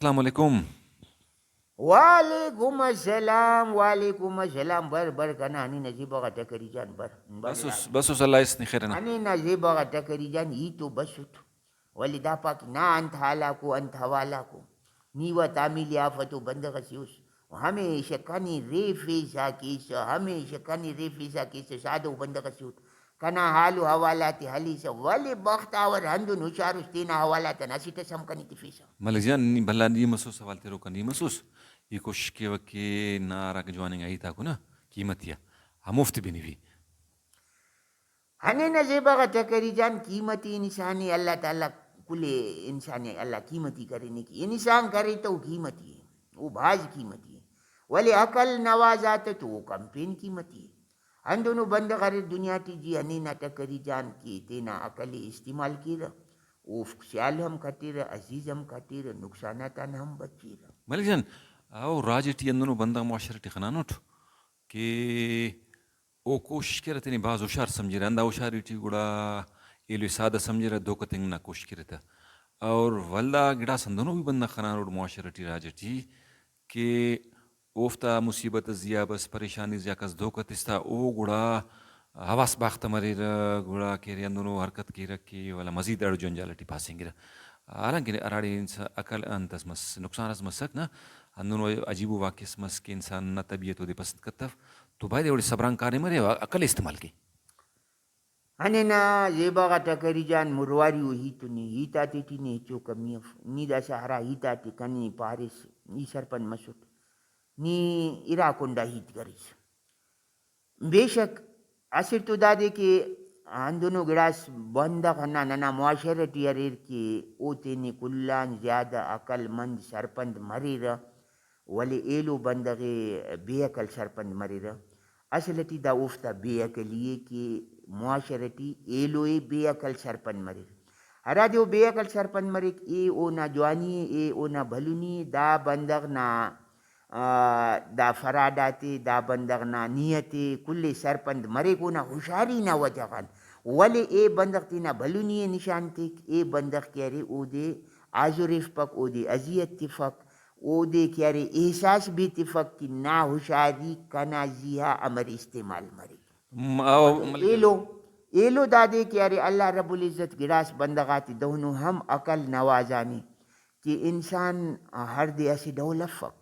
Assalamualaikum. Waalaikumsalam bar kana ani najiba kata kerijan bar Basus Allah isni khairana. ani najiba kata kerijan itu basut wali dapak na anthala ko ni wa tamili afatu banda kasius हमेशा कनी रेफी साकी साधु बंद कसूत कना हालू हवालाती हलीसा वली बख्तावर हंदुन हुशारुस तीना हवालाता Nasita समकनी तिफिसा Malaysian ni baladi masus sawal tero kan ni masus. Ikosh ke wake na rak juaning ai ta kuna कीमतिया हम मुफ्त भी नहीं भी हने नजेबा का तकरीजान कीमती इंसानी अल्लाह ताला कुले इंसानी अल्लाह कीमती करने की इंसान करे तो कीमती है वो भाज कीमती है वले अकल नवाजात तो वो कंपेन कीमती है हम दोनों बंद करे दुनिया ती हने ना तकरीजान की तेना अकल इस्तेमाल की रहा वो ख्याल हम खातिर अजीज हम खातिर नुकसानात हम बची रहा Malaysian au rajiti andunu banda muasharati khananut ke ओ कोशिश करते नहीं बाज होशार समझे रहा अंदा होशारिटी गुड़ा ये लो सादा समझे रहा दो कतेंग ना कोशिश करता और वल्ला गिड़ा संदनों भी बंदा खाना रोड मुआशरती राजटी के ओफ्ता मुसीबत जिया बस परेशानी जिया कस दो कतिस्ता ओ गुड़ा हवास बाख्त मरे गुड़ा के रे अंदनो हरकत की रखी वाला मजीद अड़ जंजालटी पासेंगे हालांकि अराड़ी अकल अंतस मस नुकसान मसक ना अंदनो अजीबो वाकिस मस के इंसान ना तबीयत वो दे पसंद करता तो भाई एवढे सबरांग कार्य मरे अकल इस्तेमाल की हने ना ये बघा तकरीजान मुरवारी ही तुनी हिता तिने चोक ni da sahara hita ti kani paris ni sarpan masuk ni ira konda hit garis बेशक असर तो दादे के आंदोनो गिरास बंद करना नना मुआशरती अरेर के ओते ने कुल्लान ज्यादा अकलमंद सरपंद मरीर वले एलो बंदगे बेअकल सरपंद मरीर असलती दा उफ्ता बेअकलिए के मुआशरती एलोए बेअकल सरपंद मरीर हरा जो बेअकल सरपंद मरीक ए ओ ना जवानी ए ओ ना भलुनी दा बंदग ना दा फरादाती दा बंदग ना नियती कुल्ले सरपंद मरे को ना हुशारी ना वजगन वले ए बंदग तीना भलुनी निशानतिक ए बंदग क्यारे ओदे आजुरिफ पक ओदे अजियत तिफक ओदे क्यारे एहसास भी तिफक की ना हुशारी कना जिहा अमर इस्तेमाल मरे वले एलो दादे क्यारे अल्लाह रब्बुल इज्जत गिरास बंदगाती दोनों हम अकल नवाजानी कि इंसान हर दे ऐसी दौलफक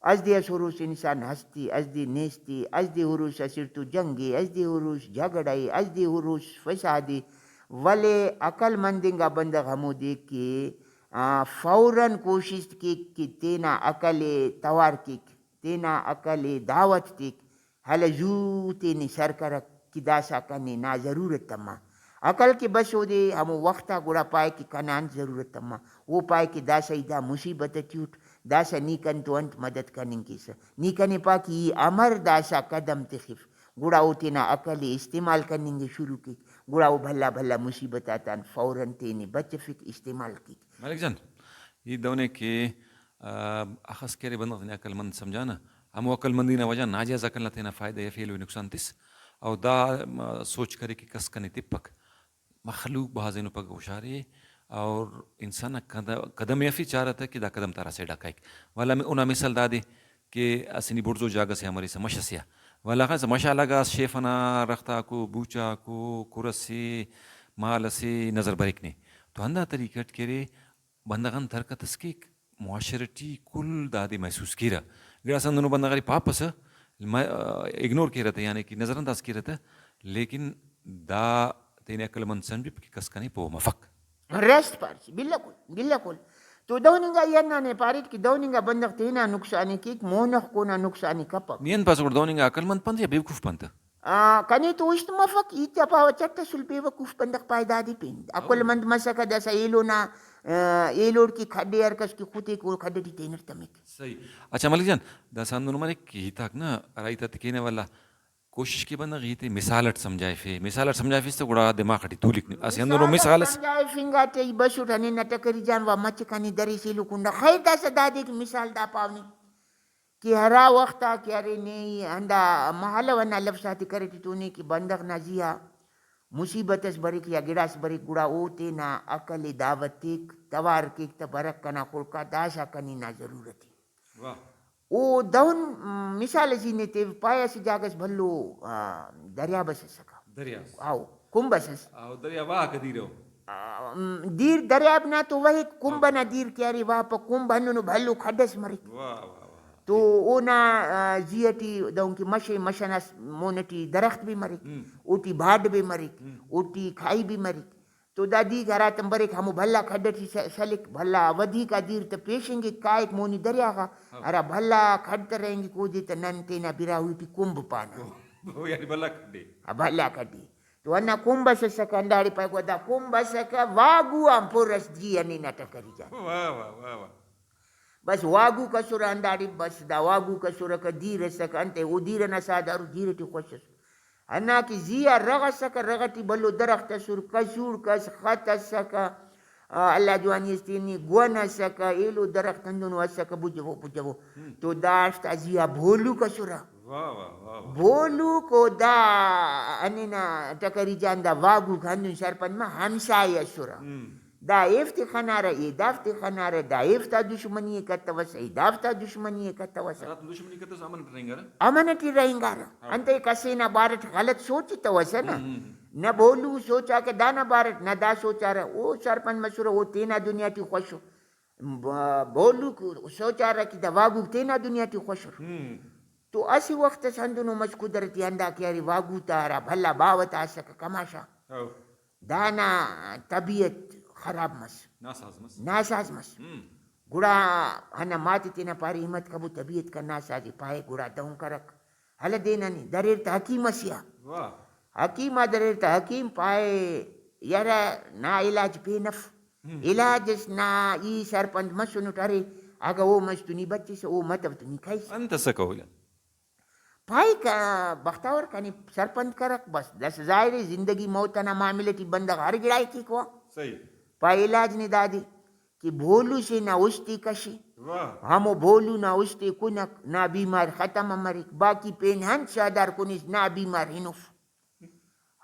अजदी असुरुस इंसान हस्ती अजदी नेस्ती अजदी हुरुस असirtu जंगी अजदी हुरुस झगड़ाई अजदी हुरुस फसादी वले अकल मंदिंगा बंदग हमो देख के फौरन कोशिश की तेना अकले तवार की तेना अकले दावत की हल जूते नि सरकर की दासा कने ना जरूरत तमा अकल के बस हो दे हम वक्ता गुड़ा पाए कि कनान जरूरत तमा वो पाए कि दासा इदा मुसीबत ट्यूट दासा नीकन तो अंत मदद करने की स नीकने पा कि अमर दासा कदम तखिफ गुड़ा होते ना अकल इस्तेमाल करने शुरू की गुड़ा वो भला भला मुसीबत आता फौरन तेने बच फिक इस्तेमाल की Malaysian ये दोने के अखस के रे बंदा ने अकल मंद समझाना हम अकल मंदी ना वजह नाजायज अकल ना थे ना फायदा या फेल नुकसान तिस और दा सोच करे कि कस कने तिपक मखलूक बाज़ पग होशारे और इंसान कदम यफी चाह रहा था कि दा कदम तारा से डाकाइक वाला में उना मिसल दादे कि असनी बुर्जो जागा से हमारी समस्या वाला खास मशा लगा शेफना रखता को बूचा को कुरसी माल से नज़र बरिक ने तो अंदा तरीक़त करे बंदगन थरकत इसके मुआशरती कुल दादे महसूस किया गिरा संदनो बंदगारी पापस इग्नोर किया रहता यानी कि नज़रअंदाज किया रहता लेकिन दा तेने अकलमंद संबिप की कसकने पो मफक रेस्ट पार्स बिल्कुल तो दौनिंगा यन्ना ने पारित की दौनिंगा बंदक तेना नुकसानी की मोनख को ना नुकसानी कपक नियन पास उड़ दौनिंगा अकलमंद पंत या बेवकूफ Pant kani tu ist mafak ita pa chatta sulpeva kuf pandak paidadi pin akol man masaka da sa ilo na elor ki khadde yar kas ki khute ko khadde di tener tamik सही अच्छा मलिक जान दसान दोनों मारे की तक ना राई तक कहने वाला कोशिश की बंदा गई थी मिसालट समझाए फे तो गुड़ा दिमाग खटी तू लिखने असियन दोनों मिसालस samjay finga te basut hani na takari jan wa mach kani dari silu kunda khaida sa dadi ki misal da pawni कि हरा वक्ता क्या रे नहीं अंदा महल वना लफ्साती करे तूने कि बंदक ना जिया मुसीबतस बरिक या गिरास बरिक गुड़ा ओते ना अकल दावतिक توار كيك تبرك كنا خلقا داسا كنينا ضرورتي वाह او دون مثال زيني تي بايا سي جاگس بھلو دریا بس سکا दरिया او कुंभस आओ दरिया वाह कदी रहो दीर दरियाब ना तो वही कुंभ ना दीर क्यारी वहाँ पर कुंभ हनु भल्लू खड्डस मरी वाह वाह वाह तो वो ना जियटी दौं की मशे मशनस मोनटी दरख्त भी मरी उटी भाड भी मरी उटी खाई भी मरी तो दादी घरा तंबरे हमू भल्ला खड्डटी सलिक भल्ला वधी का दीर तो पेशेंगे कायक मोनी दरिया का अरे भल्ला खड्ड रहेंगे कूदी तो नंते ना बिरा हुई थी कुंभ पाना वो यानी बल्ला खड्डे भल्ला खड्डी तो अन्ना कुंभ से सका अंडाड़ी पाई को दा कुंभ सका वागू हम पुरस जी अनि ना टकरी जा वाह वाह वाह वाह बस वागू कसुर अंडाड़ी बस दा वागू कसुर का धीरे सका अंते वो धीरे ना सादारू धीरे टी कोशिश अन्ना की जिया रग सका रगटी बल्लो दरख्त सुर कसुर कस खत सका अल्लाह जवानी इस्तीनी गुना सका एलो दरख्त अंदुन वसका बुझो तो दाश्ता जिया भोलू कसुरा वाह वाह वाह भोलू को दा अनिना टकरी जांदा वागू खानु सरपन में हमसाय असुरा दा इफ्ति खनारा ये दाफ्ति खनारा दा इफ्ता दुश्मनी कत्तवस ये दाफ्ता दुश्मनी कत्तवस रात दुश्मनी का तो सामान रहेंगे ना अमनटी रहेंगा अंते कसे ना बारत गलत सोची तो वस ना न भोलू सोचा के दाना बारत न दा सोचा रहा ओ सरपन मसुरा वो तेना दुनिया टी खुशो भोलू को सोचा रहा कि दा वागू तेना दुनिया टी खुशो तो असी वक्त संदुनो मच कुदरती अंदा क्यारी वागू तारा भल्ला बावत आ सक कमाशा दाना तबीयत खराब मस नासाज मस गुड़ा हना माती तेना पारी हिम्मत कबू तबीयत का नासाजी पाए गुड़ा दऊं करक हल देना नहीं दरेर त हकीम मसिया हकीम दरेर त हकीम पाए यारा ना इलाज बेनफ इलाज ना ई सरपंच मसुनु टरे आगा वो मस्तुनी बच्चे से वो मतलब तुनी खाई अंत सकोला भाई का बख्तावर कनी सरपंच करक बस दस जाहिर जिंदगी मौत ना मामले की बंदा हर गिराई की को सही पाई इलाज ने दादी कि भोलू से ना उस्ती कशी हम भोलू ना उस्ती कुनक ना बीमार खत्म मरी बाकी पेन हन सादार कुनिस ना बीमार हिनुफ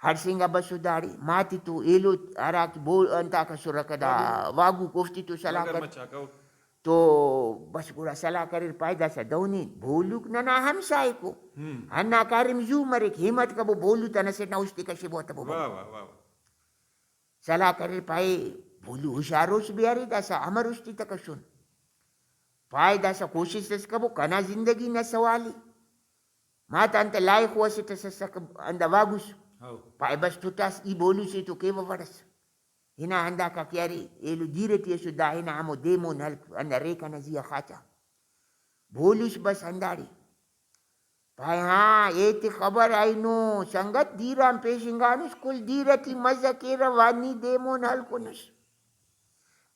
हर सिंगा बसुदारी माती तू एलो आरा की बोल अंता का सुरकदा वागू कोफ्ती तू सलाह कर तो बस गुड़ा सलाह कर पायदा सा दौनी भोलू ना ना हम साई को अन्ना कारिम जू मरे हिम्मत का वो भोलू तना से ना उस्ती कशी बहुत वो सलाह कर पाए भोलू हुशारोश बिहारी दासा अमर उस्ती तक सुन पाए दासा कोशिश कबो कना जिंदगी न सवाली माता अंत लायक हुआ से तसक अंदा वागुस पाए बस टूटास ई भोलू से तो केव वड़स हिना अंदा का क्यारी एलु धीरे ती सुदा हिना हमो देमो नल अंदा रेखा नजिया खाचा भोलूस बस अंदाड़ी भाई हाँ ये ती खबर आई नो संगत धीराम पेशिंगानुस कुल धीरती मजा के रवानी देमो नल कुनुस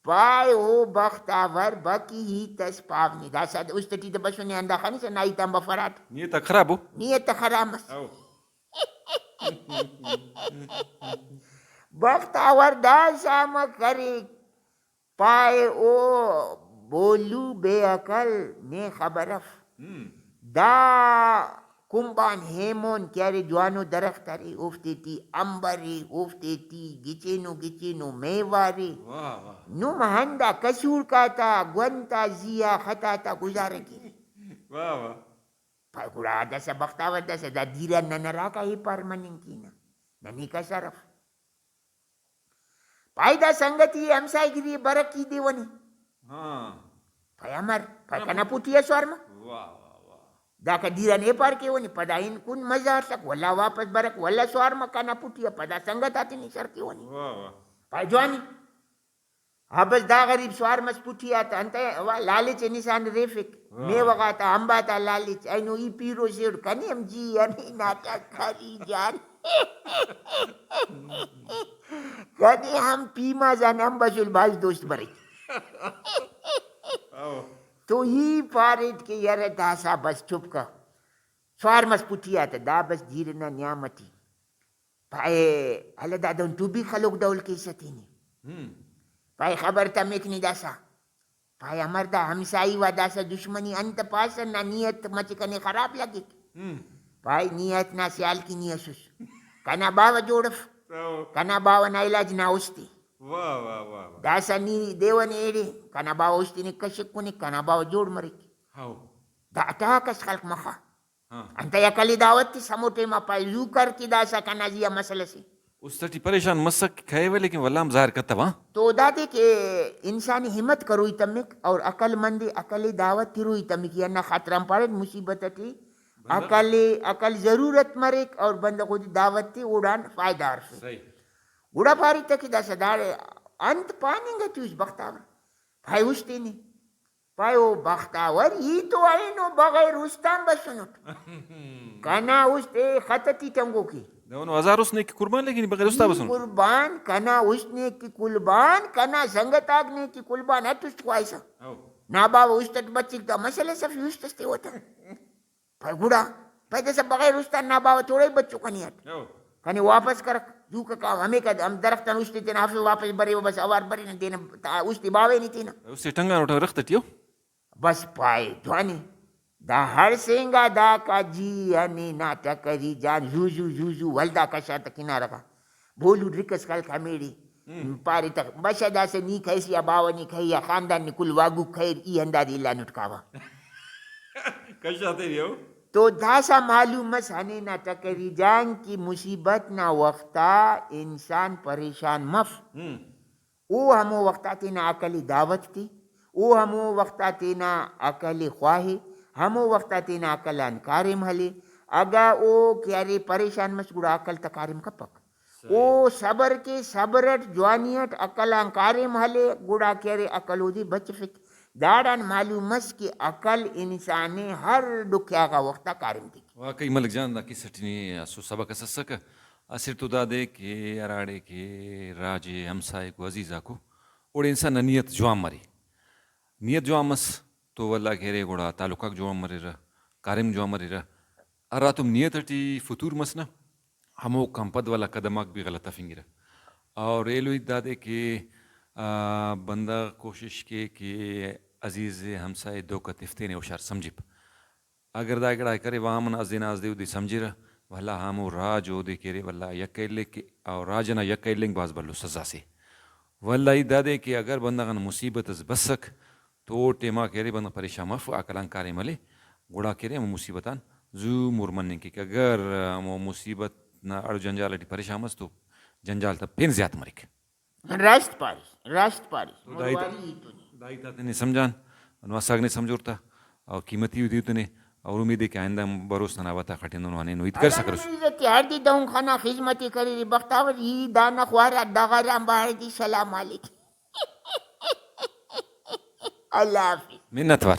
पाय ओ बख्तावर बकी ही तस पावनी दासा उस तटी तो बसो ने अंदा खानी से नाई तंबा फराट नियत खराब हो नियत खराब बख्तावर दासा म करे पाए ओ बोलू बेअकल ने खबरफ दा कुंबान हेमोन क्यारे जवानो दरख्त रे उफ्तेती अंबरे उफ्तेती गिचेनो मेवारे नु महंदा कसूर काता ग्वंता जिया खताता गुजारे की वाह वाह फाकुड़ा दसा बख्तावर दसा दा धीरा ननरा का ही परमनिंग की ना ननी का सरफ पायदा संगति हमसाईगिरी बरकी देवनी हाँ फयामर फकना पुटिया स्वारमा वाह दाका धीरा ने पार के वनी पदा इन कुन मजा सक वल्ला वापस बरक वल्ला स्वार मकाना पुटिया पदा संगत आती नहीं सर के वनी पाई जवानी हबस दा गरीब स्वार मस पुटिया ता अंत वा लालिच निशान रेफिक मे वगाता अंबाता लालिच आइनो ई पीरो शेर कनी हम जी अनि नाटक करी जान कनी हम पीमा जान हम बसुल बाज दोस्त बरे तो ही पारित के यार दासा बस चुप का स्वार मस पुटिया था दा बस धीरे ना न्यामती पाए हले दादन तू भी खलोक दौल के सतीनी पाए खबर था मेकनी दासा पाए अमर दा हमसाई वा दासा दुश्मनी अंत पास ना नियत मच कने खराब लगे पाए नियत ना सियाल की नियसुस कना बावा जोड़फ कना बावा ना इलाज ना उस्ती वाह वाह वाह वाह दासानी देवाने एडे kana bawa ustini kashik kuni kana bawa jod marik हाव da atakas khalq makha हां anta ya kali dawati samote ma pai zukar ki dasa kana jiya masala se उससाठी परेशान मसक खाए लेकिन वल्लाम ज़ाहिर करता वहाँ तो दादे के इंसानी हिम्मत करो तमिक और अकलमंदी अकली दावत तिरु तमिक या ना खतरम पड़े मुसीबत थी अकली अकल जरूरत मरेक और बंद को दावत थी उड़ान फायदार से सही उड़ा पारी तक दस दाड़े अंत पानेंगे तू इस बख्तावर भाई उस्ती नहीं पायो बख्तावर ये तो आई नो बगैर उस्तान बसनुट कना उस्ते खतती तंगो की दोनों हजार उसने की कुर्बान लेकिन बगैर उस्ता बसन कुर्बान कना उसने की कुर्बान कना संगतागने की कुर्बान है तुझको ऐसा हाव ना बाबा उस्तात बच्ची का मसले सब उस्ते होता भाई गुड़ा भाई जैसे बगैर उस्तान ना बाबा थोड़े बच्चों का नहीं हट हाव कनी वापस कर जू का काम हमें का हम दरख्त उस्ती तेना हाफिज वापस बरे बस अवार बरी न देना उस्ती बावे नहीं थी ना उससे टंगा उठा रखता टियो बस पाए ध्वनि दा हर सेंगा दा का जी अनि नाटक करी जान जूजू जूजू वल्दा कशा तक किनारा का बोलू रिकस कल खमेड़ी पारी तक बशदा से नी खैसी या बावनी खैया खानदान नि कुल वागू खैर ई अंदाज इला नुटकावा कशा तेरी हो तो धासा मालूम मस हने ना टकरी जान की मुसीबत ना वक्ता इंसान परेशान मफ ओ हमो वक्ता तेना अकली दावत थी ओ हमो वक्ता तेना अकली ख्वाही हमो वक्ता तेना अकलान कारिम हले अगा ओ क्यारे परेशान मस गुड़ा अकल तकारिम कपक ओ सबर के सबरट जवानियत अकलान कारिम हले गुड़ा क्यारे अकल उदी बच फिक दाड़न मालूम मस की अकल इंसाने हर दुख्या का वक्ता कारिम थी वाकई मलिक जान की सटनी सो सबक ससक असर तो दादे के अराड़े के राजे हमसाए को अजीजा को और इंसान नियत जुआम मरी नियत जुआम मस तो वल्ला घेरे गोड़ा तालुका जुआम मरे रह कारिम जुआम मरे रह अरा तुम नियत हटी फतूर मस ना हमो कंपद वाला कदमाक भी गलत फिंगिर और एलुई दादे के बंदा कोशिश के कि अजीज़ हमसाए दो कतिफ्ते ने उशार समझिप अगर दागड़ा करे वामन अजीना अजदे उदी समझिर वल्ला हमो राज ओदे केरे वल्ला यकैले के और राजना यकैले बाज बल्लो सजा से वल्ला ई दादे के अगर बंदा गन मुसीबत बसक तो टेमा केरे बंदा परेशान मफ अकलान कारे मले गुड़ा केरे हम मुसीबतान जू मुरमन के अगर हम मुसीबत ना अड़ जंजाल परेशान मस तो जंजाल तब फिर ज्यादा मरिक राष्ट्र पारिस दाई ताते ने समझान नवासाग ने समझोरता और कीमती हुई तूने और उम्मीद है कि आइंदा हम भरोसा ना बता खटे दोनों नुइत कर सकरो त्यार दी दऊं खाना खिदमती करी बख्तावर ई दाना ख्वारा दगारा बाहर दी सलाम अलैकुम अल्लाह हाफिज मिन्नतवार